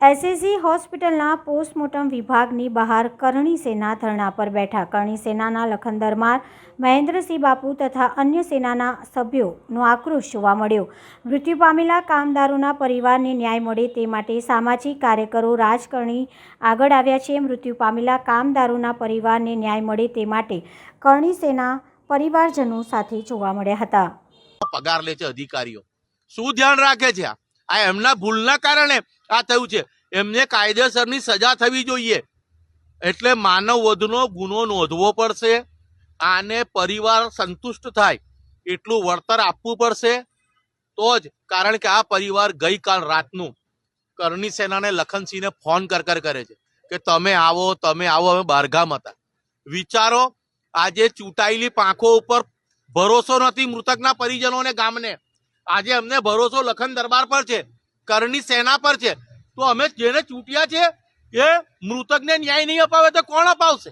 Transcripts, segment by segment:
SSG હોસ્પિટલના postmortem વિભાગની બહાર કરણી સેના ધરણા પર બેઠા. કરણી સેનાના લખનદરમાર, મહેન્દ્રસિંહ બાપુ તથા અન્ય સેનાના સભ્યોનો આક્રોશ જોવા મળ્યો. મૃત્યુ પામેલા કામદારોના પરિવારને ન્યાય મળે તે માટે સામાજિક કાર્યકરો રાજકારણી આગળ આવ્યા છે. મૃત્યુ પામેલા કામદારોના પરિવારને ન્યાય મળે તે માટે કરણી સેના પરિવારજનો સાથે જોવા મળ્યા હતા. પગાર લે છે અધિકારીઓ, શું ધ્યાન રાખે છે? આ એમના ભૂલના કારણે આ થયું છે. એમને કાયદેસરની સજા થવી જોઈએ. એટલે માનવ વધનો ગુનો નોંધવો પડશે. આને પરિવાર સંતુષ્ટ થાય એટલું વળતર આપવું પડશે તો જ. કારણ કે આ પરિવાર ગઈકાલ રાતનું કરણી સેનાને લખનસિંહને ફોન કરે છે કે તમે આવો. અમે બહારગામ હતા. વિચારો, આજે ચૂંટાયેલી પાંખો ઉપર ભરોસો નથી મૃતકના પરિજનોને, ગામને. આજે અમને ભરોસો લખન દરબાર પર છે, કરણી સેના પર છે. તો અમે જેને ચૂંટ્યા છે એ મૃતકને ન્યાય નહીં અપાવે તો કોણ અપાવશે?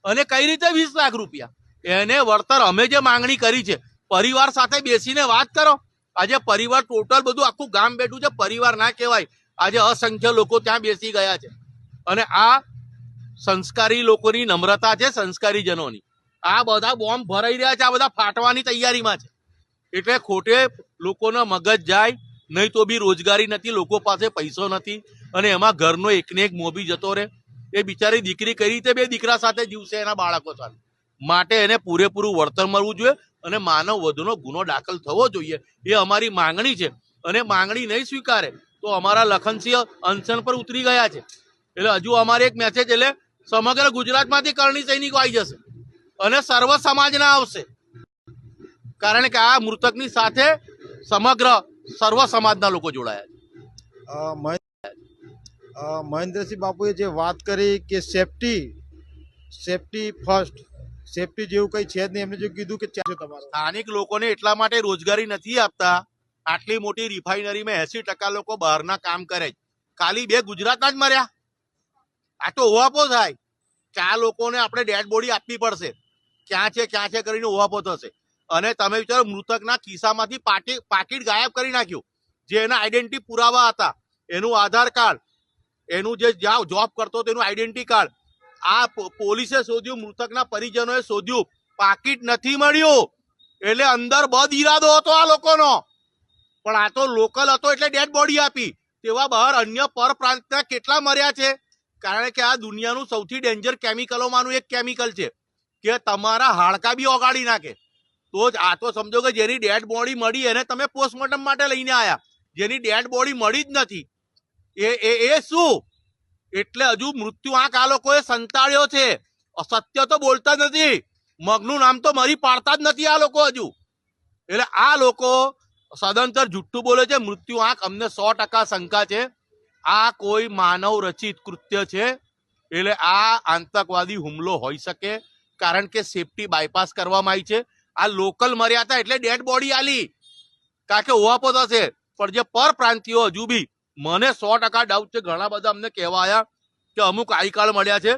અને કઈ રીતે 20 લાખ રૂપિયા એને વળતર? અમે જે માંગણી કરી છે, પરિવાર સાથે બેસીને વાત કરો. આજે પરિવાર ટોટલ બધું આખું ગામ બેઠું છે. પરિવાર ના કહેવાય. આજે અસંખ્ય લોકો ત્યાં બેસી ગયા છે. અને આ સંસ્કારી લોકોની નમ્રતા છે, સંસ્કારી જનોની. આ બધા બોમ્બ ભરાઈ રહ્યા છે, આ બધા ફાટવાની તૈયારીમાં છે. એટલે ખોટે લોકોના મગજ જાય નહીં તો બી રોજગારી નથી, લોકો પાસે પૈસો નથી, અને એમાં ઘરનો એકને એક મોભી જતો રહે. એ બિચારી દીકરી કઈ રીતે 2 દીકરા સાથે જીવશે એના બાળકો સાથે? માટે એને પૂરેપૂરું વળતર મળવું જોઈએ અને માનવ વધુનો ગુનો દાખલ થવો જોઈએ. એ અમારી માંગણી છે. અને માંગણી નહીં સ્વીકારે તો અમારા લખનસિંહ અનશન પર ઉતરી ગયા છે. એટલે હજુ અમારે એક મેસેજ, એટલે સમગ્ર ગુજરાતમાંથી કરણી સૈનિકો આવી જશે અને સર્વ સમાજના આવશે. કારણ કે આ મૃતકની સાથે સમગ્ર સર્વ સમાજના લોકો જોડાયા છે. મહેન્દ્રસિંહ બાપુએ જે વાત કરી કે સેફટી ફર્સ્ટ, સેફટી જેવું કંઈ છે જ નહીં. એમને જે કીધું કે તમારો સ્થાનિક લોકોને એટલા માટે રોજગારી નથી આપતા. આટલી મોટી રિફાઇનરીમાં 80% લોકો બહારના કામ કરે છે. ખાલી 2 ગુજરાતના જ મર્યા. આ તો ઓવાપો થાય કે આ લોકોને આપણે ડેડ બોડી આપવી પડશે. ક્યાં છે કરીને ઓવાપો થશે. અને તમે વિચારો, મૃતકના ખિસ્સામાંથી પાકીટ ગાયબ કરી નાખ્યું. જે એના આઈડેન્ટિટી પુરાવા હતા, એનું આધાર કાર્ડ, એનું જે જ્યાં જોબ કરતો તેનું આઈડેન્ટિટી કાર્ડ, આ પોલીસે શોધ્યું, મૃતકના પરિજનોએ શોધ્યું, પાકીટ નથી મળ્યું. એટલે અંદર બદ ઈરાદો હતો આ લોકોનો. પણ આ તો લોકલ હતો એટલે ડેડ બોડી આપી. તેવા બહાર અન્ય પરપ્રાંતના કેટલા મર્યા છે? કારણ કે આ દુનિયાનું સૌથી ડેન્જર કેમિકલોમાંનું એક કેમિકલ છે કે તમારા હાડકા બી ઓગાળી નાખે. તો જ આ તો સમજો કે જેની ડેડ બોડી મળી એને તમે પોસ્ટમોર્ટમ માટે લઈને આવ્યા. જેની ડેડ બોડી મળી જ નથી એ શું? એટલે હજુ મૃત્યુ આંક આ લોકોએ સંતાડ્યો છે. અસત્ય તો બોલતા નથી, મગનું નામ તો મરી પાડતા જ નથી આ લોકો હજુ. એટલે આ લોકો સદંતર જુઠ્ઠું બોલે છે. મૃત્યુ આંક અમને 100% શંકા છે. આ કોઈ માનવ રચિત કૃત્ય છે. એટલે આ આતંકવાદી હુમલો હોઈ શકે. કારણ કે સેફટી બાયપાસ કરવામાં આવી છે. આ લોકલ મર્યા હતા એટલે ડેડ બોડી આલી, કારણ કે ઓવાપો થશે. પણ જે પરપ્રાંતિયો હજુ બી, મને 100% ડાઉટ છે, ઘણા બધા અમને કહેવા આવ્યા કે અમુક આઈ કાર્ડ મળ્યા છે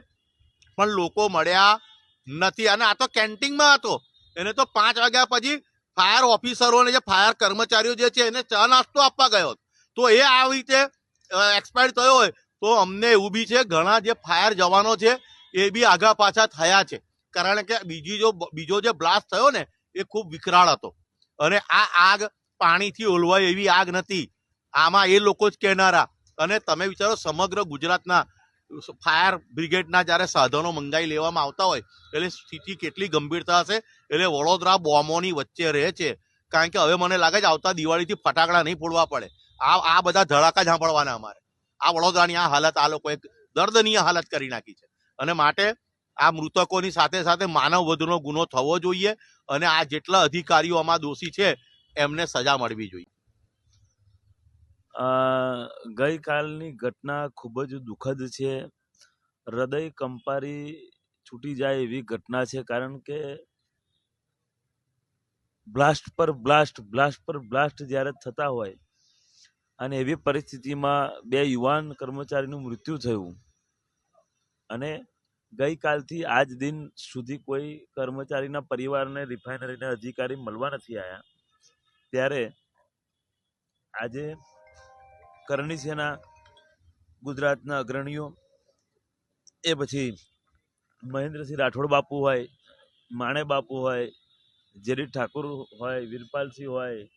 પણ લોકો મળ્યા નથી. અને આ તો કેન્ટીનમાં હતો. એને તો 5 વાગ્યા પછી ફાયર ઓફિસરોને, જે ફાયર કર્મચારીઓ જે છે એને ચા નાસ્તો આપવા ગયો. તો એ આવી રીતે એક્સપાયર થયો હોય તો અમને એવું બી છે, ઘણા જે ફાયર જવાનો છે એ બી આગા પાછા થયા છે. કારણ કે બીજો જે બ્લાસ્ટ થયો ને એ ખૂબ વિકરાળ હતો. અને આ આગ પાણીથી ઓલવાય એવી આગ નથી. આમાં એ લોકો જ કહેનારા. અને તમે વિચારો, સમગ્ર ગુજરાતના ફાયર બ્રિગેડના જ્યારે સાધનો મંગાવી લેવામાં આવતા હોય એટલે સ્થિતિ કેટલી ગંભીરતા હશે. એટલે વડોદરા બોમ્બોની વચ્ચે રહે છે. કારણ કે હવે મને લાગે છે આવતા દિવાળીથી ફટાકડા નહીં ફોડવા પડે. આ બધા ધડાકા સાંભળવાના અમારે. આ વડોદરાની આ હાલત આ લોકોએ દર્દનીય હાલત કરી નાખી છે. અને માટે આ મૃતકોની સાથે સાથે માનવ વધનો ગુનો થવો જોઈએ. અને આ જેટલા અધિકારીઓ આમાં દોષી છે એમને સજા મળવી જોઈએ. ગઈકાલની ઘટના ખૂબ જ દુઃખદ છે. હૃદય કંપારી છૂટી જાય એવી ઘટના છે. કારણ કે બ્લાસ્ટ પર બ્લાસ્ટ જ્યારે થતા હોય અને એવી પરિસ્થિતિમાં 2 યુવાન કર્મચારીનું મૃત્યુ થયું અને ગઈકાલથી આજ દિન સુધી કોઈ કર્મચારીના પરિવારને રિફાઇનરીના અધિકારી મળવા નથી આવ્યા. ત્યારે આજે કરણી સેના ગુજરાતના અગ્રણીઓ, એ પછી મહેન્દ્રસિંહ રાઠોડ બાપુ હોય, માણે બાપુ હોય, જેડી ઠાકુર હોય, વીરપાલસિંહ હોય,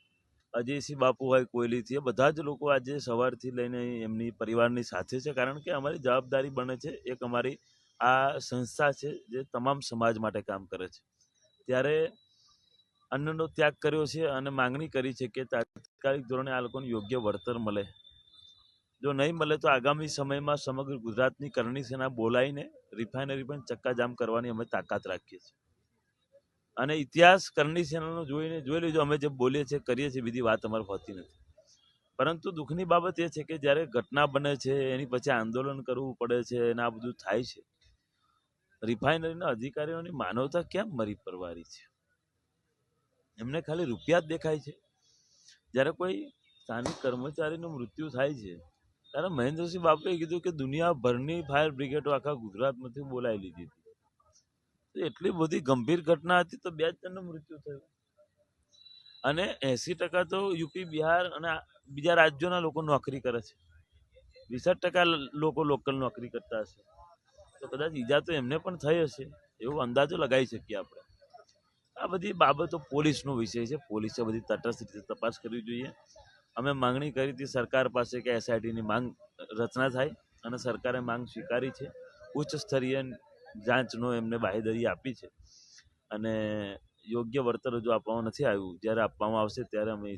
અજયસિંહ બાપુ હોય કોયલીથી, એ બધા જ લોકો આજે સવારથી લઈને એમની પરિવારની સાથે છે. કારણ કે અમારી જવાબદારી બને છે, એક અમારી આ સંસ્થા છે જે તમામ સમાજ માટે કામ કરે છે. ત્યારે અન્નનો ત્યાગ કર્યો છે અને માંગણી કરી છે કે તાત્કાલિક ધોરણે આ લોકોને યોગ્ય વળતર મળે. જો નહીં મળે તો આગામી સમયમાં સમગ્ર ગુજરાતની કરણી સેના બોલાવીને રિફાઇનરી પણ ચક્કાજામ કરવાની અમે તાકાત રાખીએ છીએ. અને ઇતિહાસ કરણી સેનાનો જોઈ લેજો, અમે જે બોલીએ છીએ કરીએ છીએ, બીજી વાત અમારે હોતી નથી. પરંતુ દુઃખની બાબત એ છે કે જ્યારે ઘટના બને છે એની પછી આંદોલન કરવું પડે છે અને આ બધું થાય છે, રિફાઇનરીના અધિકારીઓની માનવતા કેમ મરી પરવારી છે? એમને ખાલી રૂપિયા જ દેખાય છે. જ્યારે કોઈ સ્થાનિક કર્મચારીનું મૃત્યુ થાય છે ત્યારે મહેન્દ્રસિંહ બાપુએ કીધું કે દુનિયાભરની ફાયર બ્રિગેડો આખા ગુજરાતમાંથી બોલાવી લીધી હતી. એટલી બધી ગંભીર ઘટના હતી તો 2 જણનું મૃત્યુ થયું. અને 80% તો યુપી, બિહાર અને બીજા રાજ્યોના લોકો નોકરી કરે છે. 20% લોકો લોકલ નોકરી કરતા હશે. તો કદાચ ઈજા તો એમને પણ થઈ હશે, એવો અંદાજો લગાવી શકીએ આપણે. આ બધી બાબતો પોલીસનો વિષય છે. પોલીસે બધી તટસ્થ રીતે તપાસ કરવી જોઈએ. અમે માંગણી કરી હતી સરકાર પાસે કે SITની માંગ રચના થાય, અને સરકારે માંગ સ્વીકારી છે. ઉચ્ચ સ્તરીય જાંચનો એમને બાહેધરી આપી છે. અને યોગ્ય વળતર જો આપવામાં નથી આવ્યું, જ્યારે આપવામાં આવશે ત્યારે અમે